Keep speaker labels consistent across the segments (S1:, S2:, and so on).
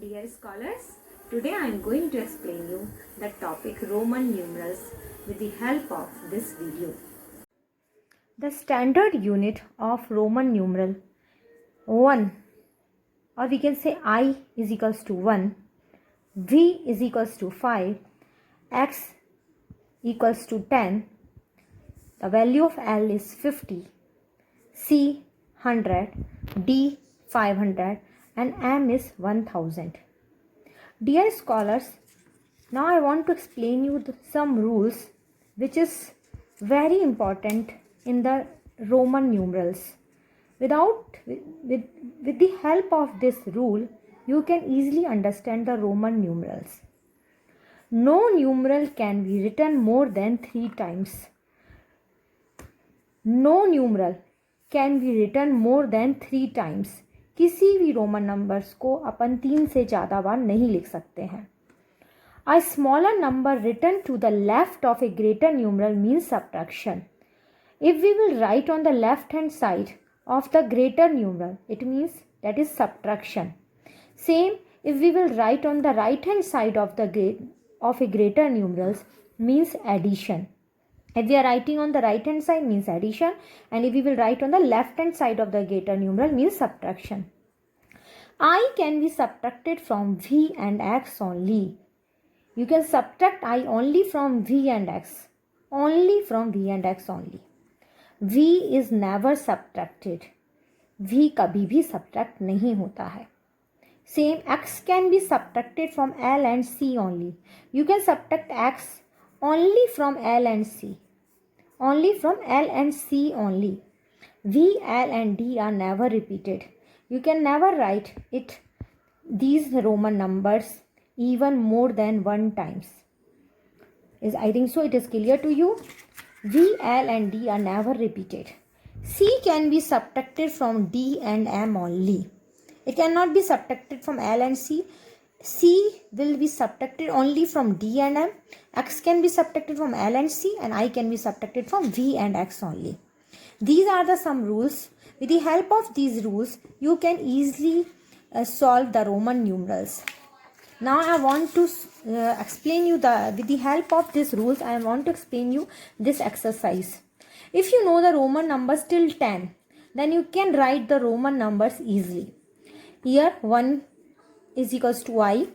S1: Dear scholars, today I am going to explain you the topic Roman numerals with the help of this video. The standard unit of Roman numeral 1, or we can say I is equals to 1, V is equals to 5, X equals to 10, the value of L is 50, C 100, D 500 and M is 1000. Dear scholars, now I want to explain you some rules which is very important in the Roman numerals. With the help of this rule, you can easily understand the Roman numerals. No numeral can be written more than 3 times. No numeral can be written more than 3 times. किसी भी Roman numbers को अपन 3 से ज़्यादा बार नहीं लिख सकते हैं. A smaller number written to the left of a greater numeral means subtraction. If we will write on the left hand side of the greater numeral, it means that is subtraction. Same, if we will write on the right hand side of a greater numerals means addition. If we are writing on the right hand side means addition, and if we will write on the left hand side of the greater numeral means subtraction. I can be subtracted from V and X only. You can subtract I only from V and X. Only from V and X only. V is never subtracted. V कभी भी subtract नहीं होता है. Same, X can be subtracted from L and C only. You can subtract X only from L and C. Only from L and C only. V, L and D are never repeated. You can never write these Roman numbers even more than 1 times. I think so it is clear to you. V, L and D are never repeated. C can be subtracted from D and M only. It cannot be subtracted from L and C. C will be subtracted only from D and M. X can be subtracted from L and C, and I can be subtracted from V and X only. These are the some rules. With the help of these rules, you can easily solve the Roman numerals. Now I want to explain you with the help of these rules, I want to explain you this exercise. If you know the Roman numbers till 10, then you can write the Roman numbers easily. Here 1 is equals to I,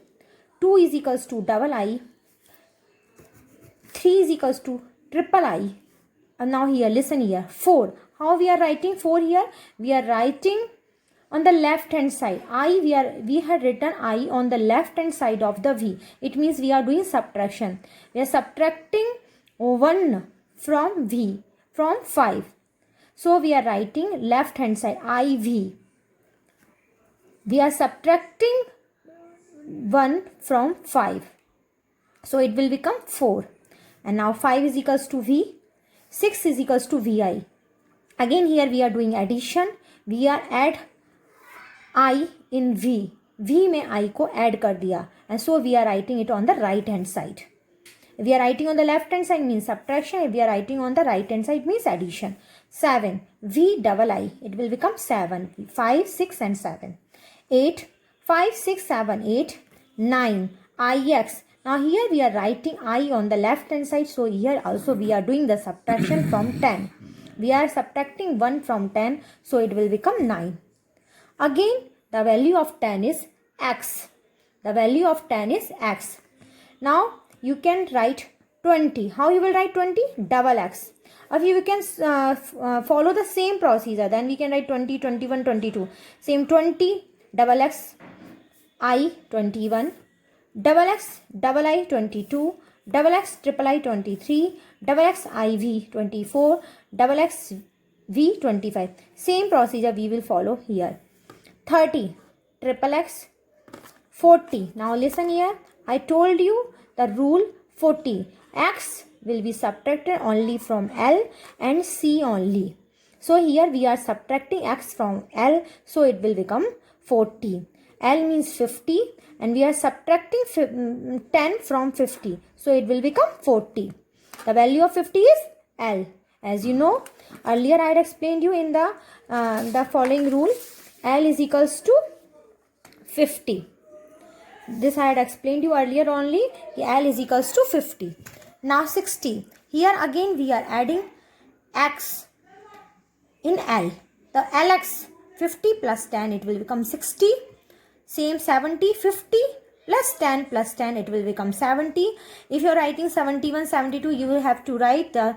S1: 2 is equals to double I, 3 is equals to triple I. And now here, listen here, 4. How we are writing 4 here? We are writing on the left hand side. We had written I on the left hand side of the V. It means we are doing subtraction. We are subtracting 1 from V, from 5. So we are writing left hand side, IV. We are subtracting 1 from 5. So it will become 4. And now 5 is equals to V. 6 is equals to VI. Again here we are doing addition. We are add I in V. V में I को add कर दिया. And so we are writing it on the right hand side. If we are writing on the left hand side means subtraction. If we are writing on the right hand side means addition. 7. V double I. It will become 7. 5, 6 and 7. 8. 5, 6, 7, 8. 9. IX. Now here we are writing I on the left hand side. So here also we are doing the subtraction from 10. We are subtracting 1 from 10. So it will become 9. Again the value of 10 is X. The value of 10 is X. Now you can write 20. How you will write 20? Double X. If you can follow the same procedure, then we can write 20, 21, 22. Same 20, double X, I, 21, double X, double I, 22, double X, triple I, 23, double X, IV, 24, double X, V, 25. Same procedure we will follow here. 30, triple X, 40. Now listen here. I told you the rule 40. X will be subtracted only from L and C only. So here we are subtracting X from L. So it will become 40. L means 50 and we are subtracting 10 from 50. So it will become 40. The value of 50 is L. As you know, earlier I had explained you in the following rule. L is equals to 50. This I had explained you earlier only. L is equals to 50. Now 60. Here again we are adding x in L. The Lx 50 plus 10 it will become 60. Same 70, 50 plus 10 plus 10 it will become 70. If you are writing 71, 72 you will have to write the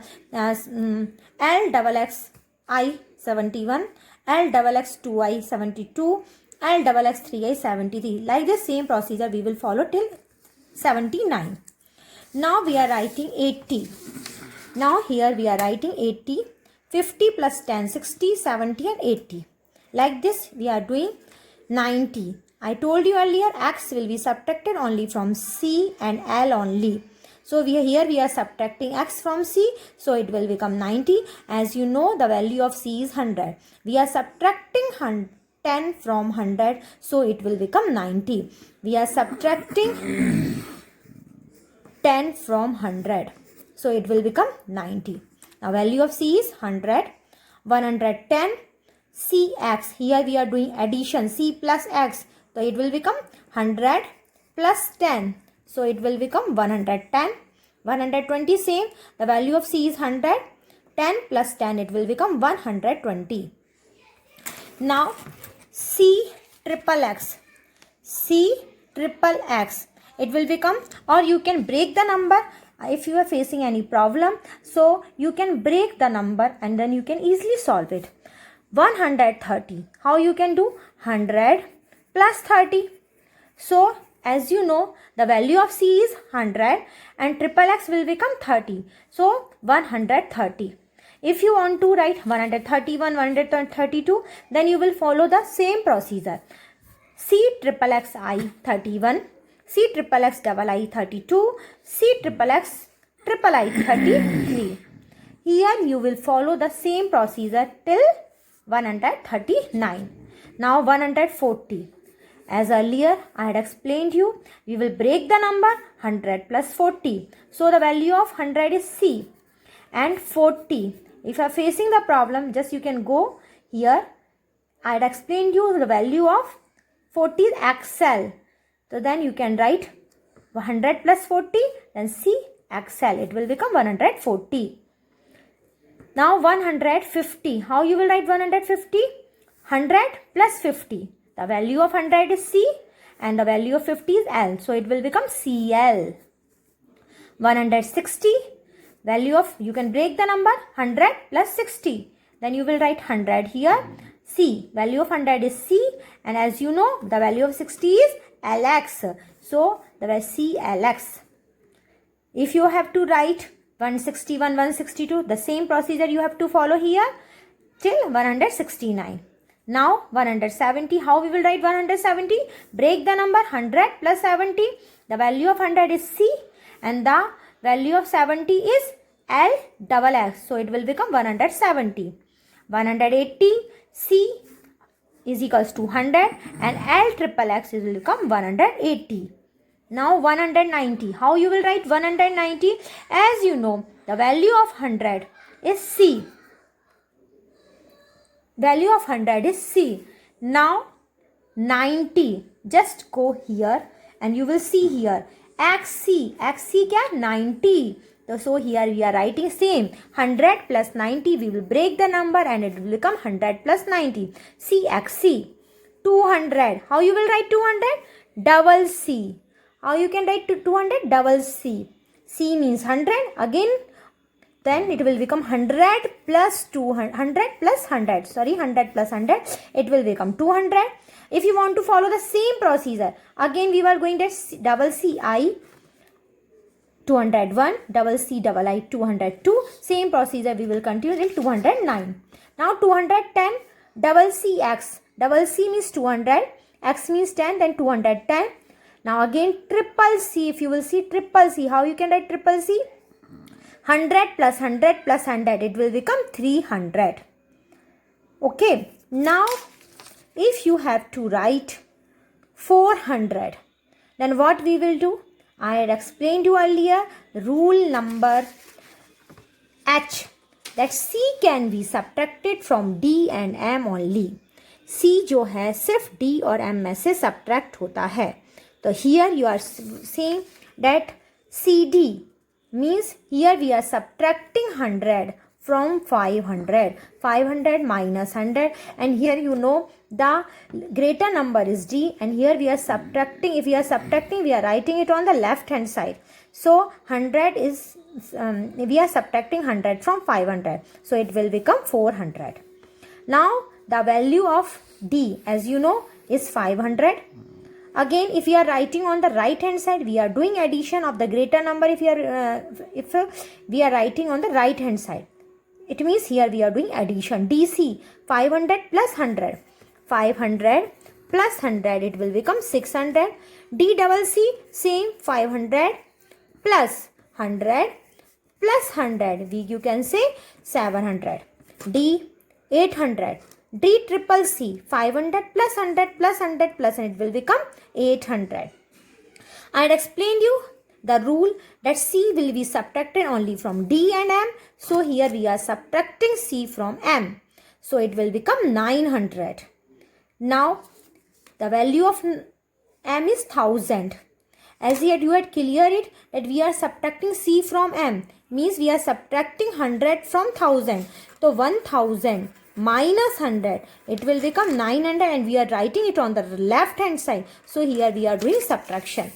S1: L double x I 71, L double x 2I 72, L double x 3I 73. Like the same procedure we will follow till 79. Now we are writing 80. Now here we are writing 80. 50 plus 10, 60, 70 and 80. Like this we are doing 90. I told you earlier x will be subtracted only from C and L only. So here we are subtracting x from C. So it will become 90. As you know the value of C is 100. We are subtracting 10 from 100. So it will become 90. We are subtracting 10 from 100. So it will become 90. Now value of C is 100. 110 Cx. Here we are doing addition. C plus x. So it will become 100 plus 10. So it will become 110. 120 same. The value of C is 100. 10 plus 10 it will become 120. Now C triple x. C triple x. It will become, or you can break the number if you are facing any problem. So you can break the number and then you can easily solve it. 130. How you can do? 100 plus 30. So as you know the value of C is 100 and triple x will become 30. So 130. If you want to write 131, 132 then you will follow the same procedure. C triple x I 31. C triple x double I 32, C triple x triple I 33. Here you will follow the same procedure till 139. Now 140. As earlier I had explained you, we will break the number 100 plus 40. So the value of 100 is C and 40. If you are facing the problem, just you can go here. I had explained you the value of 40 is XL. So then you can write 100 plus 40, then C XL. It will become 140. Now 150. How you will write 150? 100 plus 50. The value of 100 is C and the value of 50 is L. So it will become CL. 160. Value of, you can break the number 100 plus 60. Then you will write 100 here. C. Value of 100 is C and as you know the value of 60 is Lx. So the CLX. If you have to write 161, 162, the same procedure you have to follow here till 169. Now 170. How we will write 170? Break the number 100 plus 70. The value of 100 is C and the value of 70 is L double X. So it will become 170. 180 C is equals to 100 and L triple X will become 180. Now 190. How you will write 190? As you know the value of 100 is C. Value of 100 is C. Now 90. Just go here and you will see here XC. XC kya? 90. So here we are writing same 100 plus 90. We will break the number and it will become 100 plus 90. CXC. 200. How you will write 200? Double C. How you can write 200? Double C. C means 100. Again then it will become 100 plus 200. 100 plus 100. Sorry, 100 plus 100. It will become 200. If you want to follow the same procedure, again we were going to double C I 201, double C double I 202. Same procedure we will continue in 209. Now 210, double C X. Double C means 200, X means 10, then 210. Now again triple C. If you will see triple C, how you can write triple C? 100 plus 100 plus 100. It will become 300. Okay. Now if you have to write 400, then what we will do? I had explained you earlier rule number H, that C can be subtracted from D and M only. C जो है सिर्फ D और M में से subtract होता है. So here you are saying that CD means here we are subtracting 100 from 500. 500 minus 100, and here you know the greater number is D, and here we are subtracting. If we are subtracting, we are writing it on the left hand side. So 100 is we are subtracting 100 from 500, so it will become 400. Now the value of D, as you know, is 500. Again, if we are writing on the right hand side, we are doing addition of the greater number. If we are writing on the right hand side, it means here we are doing addition. DC 500 plus 100. 500 plus 100, it will become 600. D double C, same 500 plus 100 plus 100, you can say 700. D 800. D triple C, 500 plus 100 plus 100 plus 100, it will become 800. I had explained you the rule that C will be subtracted only from D and M. So here we are subtracting C from M. So it will become 900. Now the value of M is 1000. As yet you had cleared it that we are subtracting C from M, means we are subtracting 100 from 1000. So 1000 minus 100, it will become 900, and we are writing it on the left hand side. So here we are doing subtraction.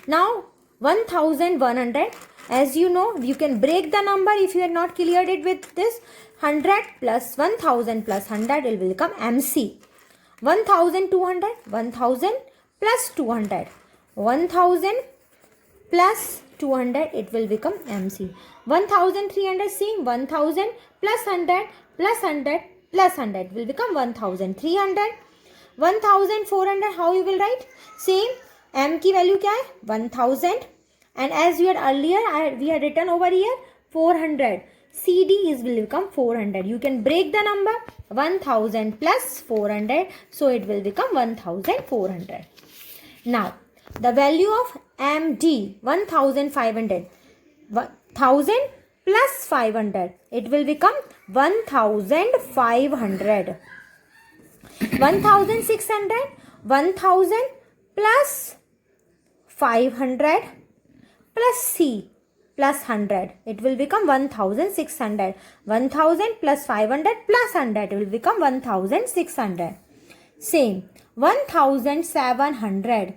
S1: Now 1100, as you know, you can break the number if you are not cleared it with this. 100 plus 1000 plus 100, it will become MC. 1200, 1000 plus 200. 1000 plus 200, it will become MC. 1300, see, 1000 plus 100 plus 100 plus 100 will become 1300. 1400, how you will write? Same, M की value क्या है? 1000. And as we had earlier, we had written over here 400. CD is will become 400. You can break the number 1000 plus 400. So it will become 1400. Now the value of MD 1500. 1000 plus 500. It will become 1500. 1600. 1000 plus 500 plus C plus 100. It will become 1600. 1000 plus 500 plus 100. It will become 1600. Same. 1700.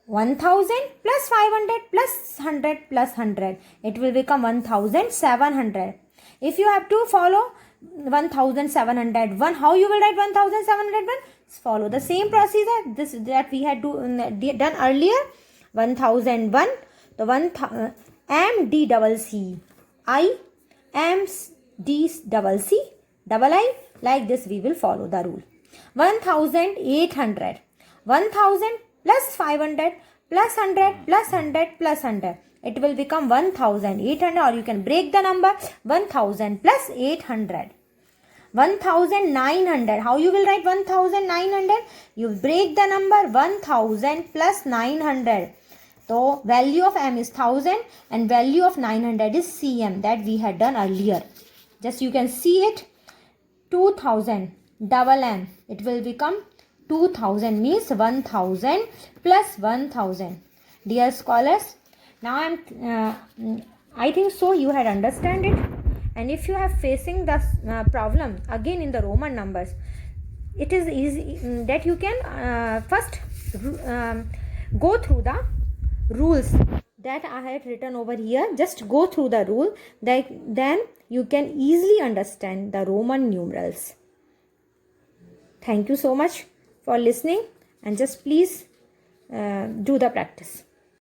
S1: 1000 plus 500 plus 100 plus 100. It will become 1700. If you have to follow 1701, how you will write 1701? Follow the same procedure that we had done earlier. 1001, the M D double C I, M D double C double I, like this we will follow the rule. 1800. 1000 plus 500 plus 100 plus 100 plus 100. It will become 1800, or you can break the number 1000 plus 800. 1900. How you will write 1900? You break the number 1000 plus 900. So value of M is 1000 and value of 900 is CM, that we had done earlier. Just you can see it. 2000 double M. It will become 2000, means 1000 plus 1000. Dear scholars, now I think so you had understand it. And if you have facing the problem again in the Roman numbers, it is easy that you can first go through the rules that I had written over here. Just go through the rule, then you can easily understand the Roman numerals. Thank you so much for listening, and just please do the practice.